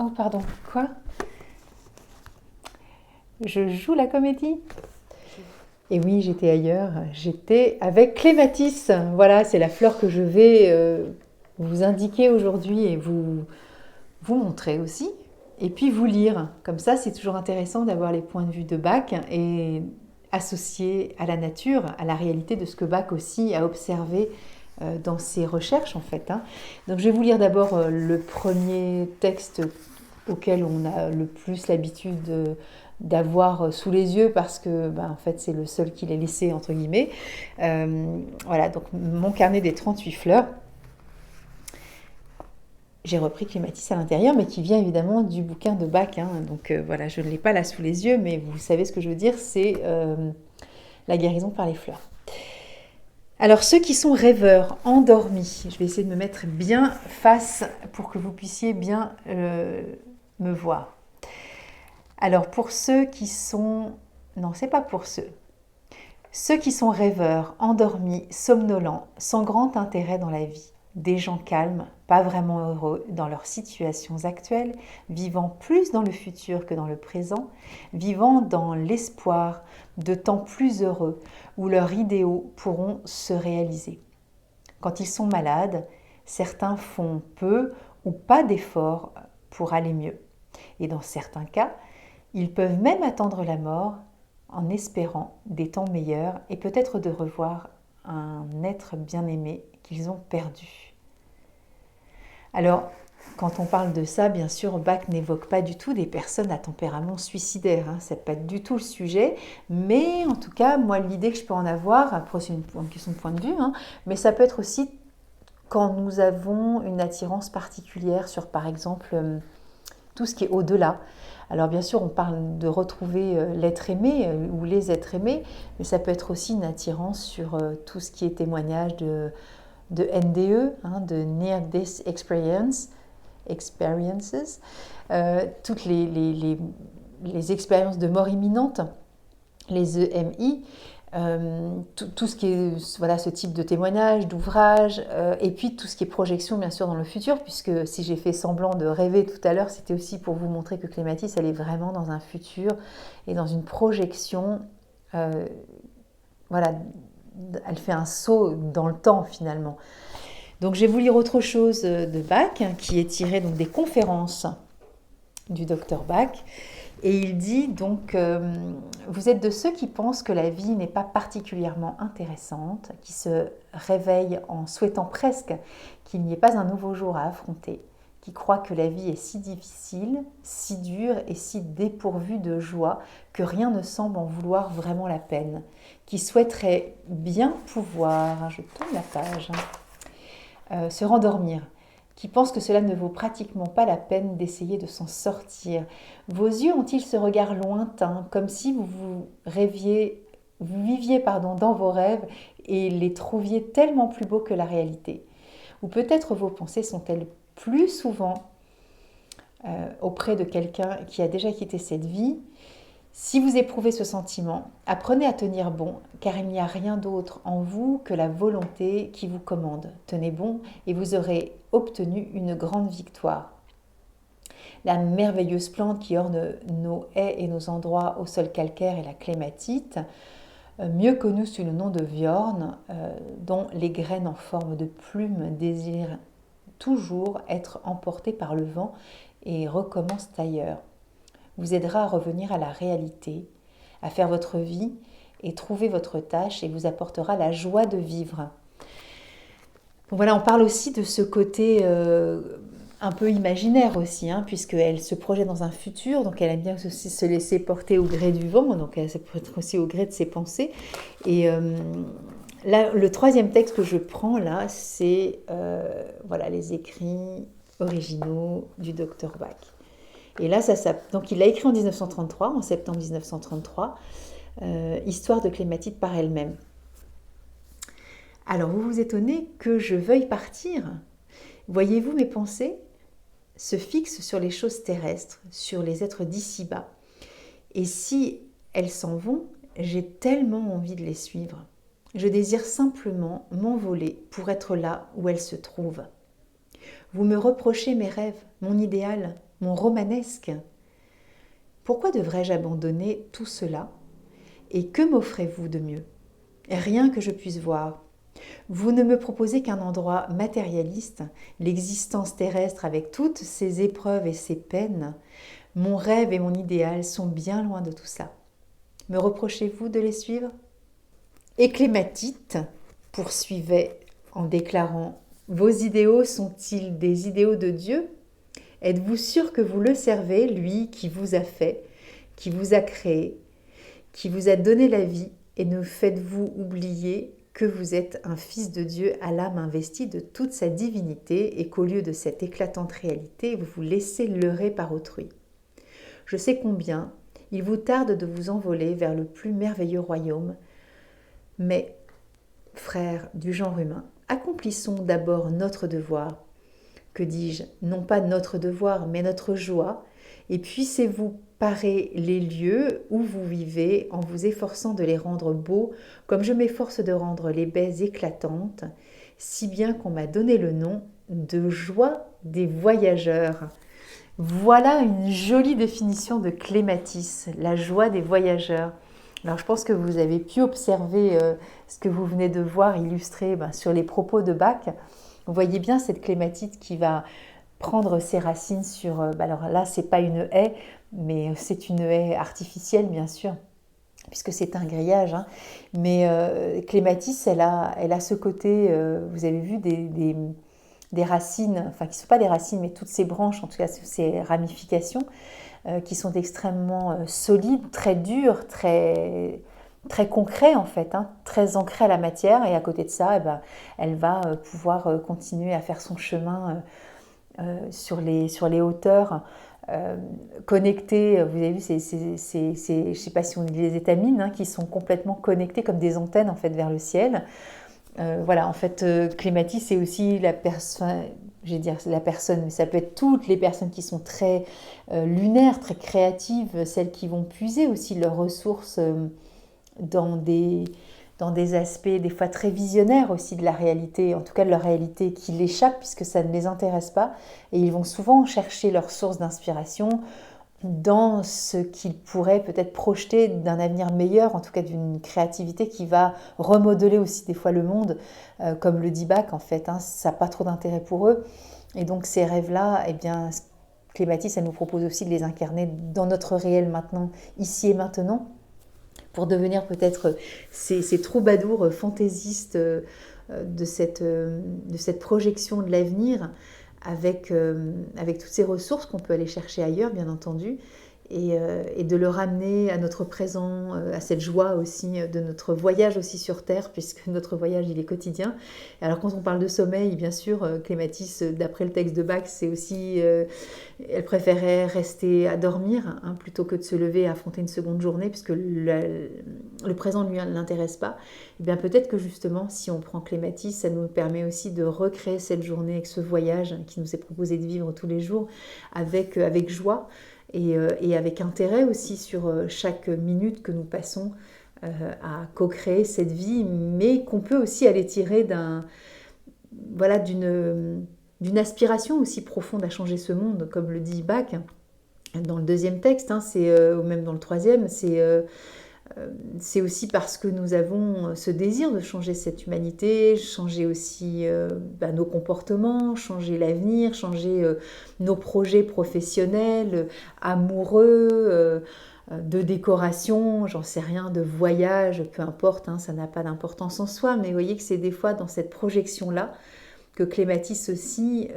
Oh, pardon, quoi? Je joue la comédie? Et oui, j'étais ailleurs. J'étais avec clématis. Voilà, c'est la fleur que je vais vous indiquer aujourd'hui et vous montrer aussi. Et puis vous lire. Comme ça, c'est toujours intéressant d'avoir les points de vue de Bach et associés à la nature, à la réalité de ce que Bach aussi a observé dans ses recherches en fait. Donc je vais vous lire d'abord le premier texte auquel on a le plus l'habitude d'avoir sous les yeux parce que en fait c'est le seul qu'il ait laissé entre guillemets. Voilà, donc mon carnet des 38 fleurs. J'ai repris Clématis à l'intérieur, mais qui vient évidemment du bouquin de Bach. Donc voilà, je ne l'ai pas là sous les yeux, mais vous savez ce que je veux dire, c'est la guérison par les fleurs. Alors ceux qui sont rêveurs, endormis, je vais essayer de me mettre bien face pour que vous puissiez bien me voir. Alors pour ceux qui sont... Non, c'est pas pour ceux. Ceux qui sont rêveurs, endormis, somnolents, sans grand intérêt dans la vie. Des gens calmes, pas vraiment heureux dans leurs situations actuelles, vivant plus dans le futur que dans le présent, vivant dans l'espoir de temps plus heureux où leurs idéaux pourront se réaliser. Quand ils sont malades, certains font peu ou pas d'efforts pour aller mieux. Et dans certains cas, ils peuvent même attendre la mort en espérant des temps meilleurs et peut-être de revoir un être bien-aimé qu'ils ont perdu. Alors, quand on parle de ça, bien sûr, Bach n'évoque pas du tout des personnes à tempérament suicidaire. Ça n'est pas du tout le sujet. Mais en tout cas, moi, l'idée que je peux en avoir, après c'est une question de point de vue, mais ça peut être aussi quand nous avons une attirance particulière sur, par exemple, tout ce qui est au-delà. Alors bien sûr, on parle de retrouver l'être aimé ou les êtres aimés, mais ça peut être aussi une attirance sur tout ce qui est témoignage de NDE, de Near Death Experiences, toutes les expériences de mort imminente, les EMI, tout ce qui est voilà, ce type de témoignage, d'ouvrage, et puis tout ce qui est projection bien sûr dans le futur, puisque si j'ai fait semblant de rêver tout à l'heure, c'était aussi pour vous montrer que Clématis, elle est vraiment dans un futur et dans une projection, voilà, elle fait un saut dans le temps finalement. Donc je vais vous lire autre chose de Bach, qui est tiré donc des conférences du docteur Bach. Et il dit donc, vous êtes de ceux qui pensent que la vie n'est pas particulièrement intéressante, qui se réveillent en souhaitant presque qu'il n'y ait pas un nouveau jour à affronter, qui croient que la vie est si difficile, si dure et si dépourvue de joie que rien ne semble en vouloir vraiment la peine, qui souhaiteraient bien pouvoir, je tourne la page, se rendormir, qui pensent que cela ne vaut pratiquement pas la peine d'essayer de s'en sortir. Vos yeux ont-ils ce regard lointain, comme si vous viviez dans vos rêves et les trouviez tellement plus beaux que la réalité? Ou peut-être vos pensées sont-elles plus souvent auprès de quelqu'un qui a déjà quitté cette vie? Si vous éprouvez ce sentiment, apprenez à tenir bon, car il n'y a rien d'autre en vous que la volonté qui vous commande. Tenez bon et vous aurez obtenu une grande victoire. La merveilleuse plante qui orne nos haies et nos endroits au sol calcaire est la clématite, mieux connue sous le nom de viorne, dont les graines en forme de plumes désirent toujours être emportées par le vent et recommencent ailleurs. Vous aidera à revenir à la réalité, à faire votre vie et trouver votre tâche et vous apportera la joie de vivre. Donc voilà, on parle aussi de ce côté un peu imaginaire aussi, puisqu'elle se projette dans un futur, donc elle aime bien aussi se laisser porter au gré du vent, donc ça peut être aussi au gré de ses pensées. Et là, le troisième texte que je prends là, c'est voilà, les écrits originaux du docteur Bach. Et là, donc il l'a écrit en 1933, en septembre 1933, Histoire de Clématite par elle-même. Alors, vous vous étonnez que je veuille partir? Voyez-vous, mes pensées se fixent sur les choses terrestres, sur les êtres d'ici-bas. Et si elles s'en vont, j'ai tellement envie de les suivre. Je désire simplement m'envoler pour être là où elles se trouvent. Vous me reprochez mes rêves, mon idéal. mon romanesque. Pourquoi devrais-je abandonner tout cela? Et que m'offrez-vous de mieux? Rien que je puisse voir. Vous ne me proposez qu'un endroit matérialiste, l'existence terrestre avec toutes ses épreuves et ses peines. Mon rêve et mon idéal sont bien loin de tout ça. Me reprochez-vous de les suivre? Et Clématite poursuivait en déclarant: Vos idéaux sont-ils des idéaux de Dieu? Êtes-vous sûr que vous le servez, lui qui vous a fait, qui vous a créé, qui vous a donné la vie, et ne faites-vous oublier que vous êtes un fils de Dieu à l'âme investie de toute sa divinité et qu'au lieu de cette éclatante réalité, vous vous laissez leurrer par autrui. Je sais combien il vous tarde de vous envoler vers le plus merveilleux royaume, mais, frères du genre humain, accomplissons d'abord notre devoir. Que dis-je? Non pas notre devoir, mais notre joie, et puissiez-vous parer les lieux où vous vivez en vous efforçant de les rendre beaux, comme je m'efforce de rendre les baies éclatantes, si bien qu'on m'a donné le nom de joie des voyageurs. Voilà une jolie définition de Clématis, la joie des voyageurs. Alors je pense que vous avez pu observer ce que vous venez de voir illustré sur les propos de Bach. Vous voyez bien cette clématite qui va prendre ses racines sur... alors là, c'est pas une haie, mais c'est une haie artificielle, bien sûr, puisque c'est un grillage. Hein. Mais clématis, elle a ce côté, vous avez vu, des racines, enfin qui ne sont pas des racines, mais toutes ces branches, en tout cas ces ramifications, qui sont extrêmement solides, très dures, très concret en fait, hein, très ancré à la matière, et à côté de ça, elle va pouvoir continuer à faire son chemin sur les hauteurs, connectées. Vous avez vu, je ne sais pas si on dit les étamines, hein, qui sont complètement connectées comme des antennes en fait vers le ciel. Voilà, en fait, Clématis, c'est aussi la personne, je vais dire la personne, mais ça peut être toutes les personnes qui sont très lunaires, très créatives, celles qui vont puiser aussi leurs ressources dans des aspects des fois très visionnaires aussi de la réalité, en tout cas de leur réalité qui l'échappe puisque ça ne les intéresse pas, et ils vont souvent chercher leur source d'inspiration dans ce qu'ils pourraient peut-être projeter d'un avenir meilleur, en tout cas d'une créativité qui va remodeler aussi des fois le monde, comme le dit Bach en fait, hein, ça n'a pas trop d'intérêt pour eux, et donc ces rêves-là, eh bien Clématis, elle nous propose aussi de les incarner dans notre réel maintenant, ici et maintenant, pour devenir peut-être ces troubadours fantaisistes de cette projection de l'avenir avec toutes ces ressources qu'on peut aller chercher ailleurs, bien entendu, et de le ramener à notre présent, à cette joie aussi de notre voyage aussi sur Terre, puisque notre voyage, il est quotidien. Alors quand on parle de sommeil, bien sûr, Clématis, d'après le texte de Bach, c'est aussi... elle préférait rester à dormir hein, plutôt que de se lever et affronter une seconde journée, puisque le présent ne lui l'intéresse pas. Et bien peut-être que justement, si on prend Clématis, ça nous permet aussi de recréer cette journée avec ce voyage qui nous est proposé de vivre tous les jours avec joie, et avec intérêt aussi sur chaque minute que nous passons à co-créer cette vie, mais qu'on peut aussi aller tirer d'une aspiration aussi profonde à changer ce monde, comme le dit Bach dans le deuxième texte, hein, ou même dans le troisième, c'est aussi parce que nous avons ce désir de changer cette humanité, changer aussi nos comportements, changer l'avenir, changer nos projets professionnels, amoureux, de décoration, j'en sais rien, de voyage, peu importe, hein, ça n'a pas d'importance en soi, mais vous voyez que c'est des fois dans cette projection-là que Clématis aussi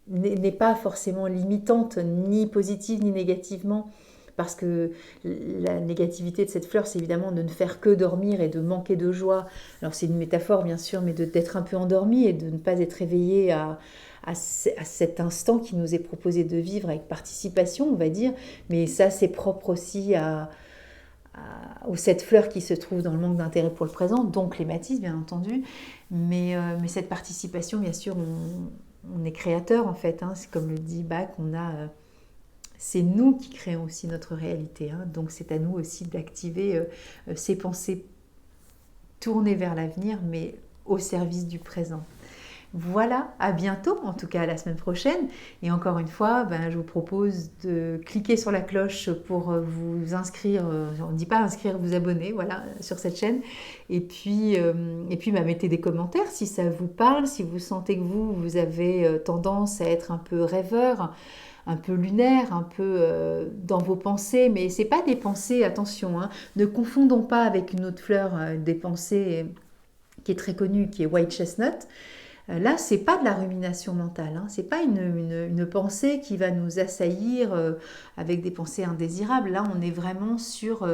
n'est pas forcément limitante, ni positive ni négativement, parce que la négativité de cette fleur, c'est évidemment de ne faire que dormir et de manquer de joie. Alors c'est une métaphore bien sûr, mais d'être un peu endormi et de ne pas être éveillé à cet instant qui nous est proposé de vivre avec participation, on va dire. Mais ça, c'est propre aussi aux 7 fleurs qui se trouvent dans le manque d'intérêt pour le présent, donc Clématis bien entendu. Mais cette participation, bien sûr, on est créateur en fait. Hein. C'est comme le dit Bach, c'est nous qui créons aussi notre réalité, hein. Donc c'est à nous aussi d'activer ces pensées tournées vers l'avenir, mais au service du présent. Voilà, à bientôt, en tout cas à la semaine prochaine. Et encore une fois, je vous propose de cliquer sur la cloche pour vous inscrire, on ne dit pas inscrire, vous abonner, voilà, sur cette chaîne. Et puis mettez des commentaires si ça vous parle, si vous sentez que vous avez tendance à être un peu rêveur, un peu lunaire, un peu dans vos pensées, mais c'est pas des pensées, attention, hein, ne confondons pas avec une autre fleur des pensées qui est très connue, qui est White Chestnut. Là, c'est pas de la rumination mentale, hein. C'est pas une pensée qui va nous assaillir avec des pensées indésirables. Là, on est vraiment sur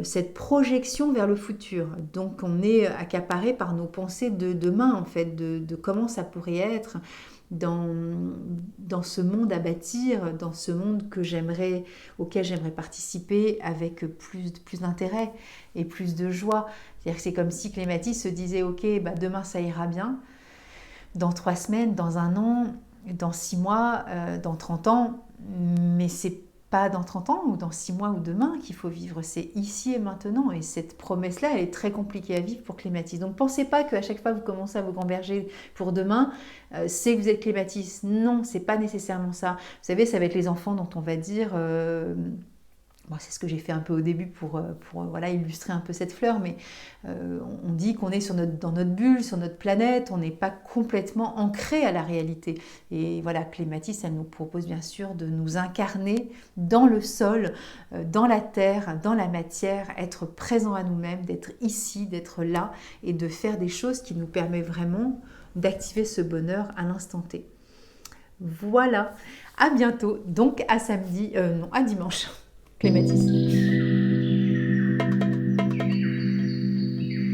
cette projection vers le futur. Donc, on est accaparé par nos pensées de demain, en fait, de comment ça pourrait être dans ce monde à bâtir, dans ce monde auquel j'aimerais participer avec plus d'intérêt et plus de joie. C'est-à-dire que c'est comme si Clématis se disait, ok, demain ça ira bien, dans 3 semaines, dans 1 an, dans 6 mois, dans 30 ans, mais c'est pas dans 30 ans ou dans 6 mois ou demain qu'il faut vivre, c'est ici et maintenant. Et cette promesse-là, elle est très compliquée à vivre pour Clématis. Donc pensez pas qu'à chaque fois que vous commencez à vous gamberger pour demain, c'est que vous êtes Clématis. Non, c'est pas nécessairement ça. Vous savez, ça va être les enfants dont on va dire... c'est ce que j'ai fait un peu au début pour voilà, illustrer un peu cette fleur, mais on dit qu'on est dans notre bulle, sur notre planète, on n'est pas complètement ancré à la réalité. Et voilà, Clématis, elle nous propose bien sûr de nous incarner dans le sol, dans la terre, dans la matière, être présent à nous-mêmes, d'être ici, d'être là, et de faire des choses qui nous permettent vraiment d'activer ce bonheur à l'instant T. Voilà, à bientôt, donc à dimanche. Clématis.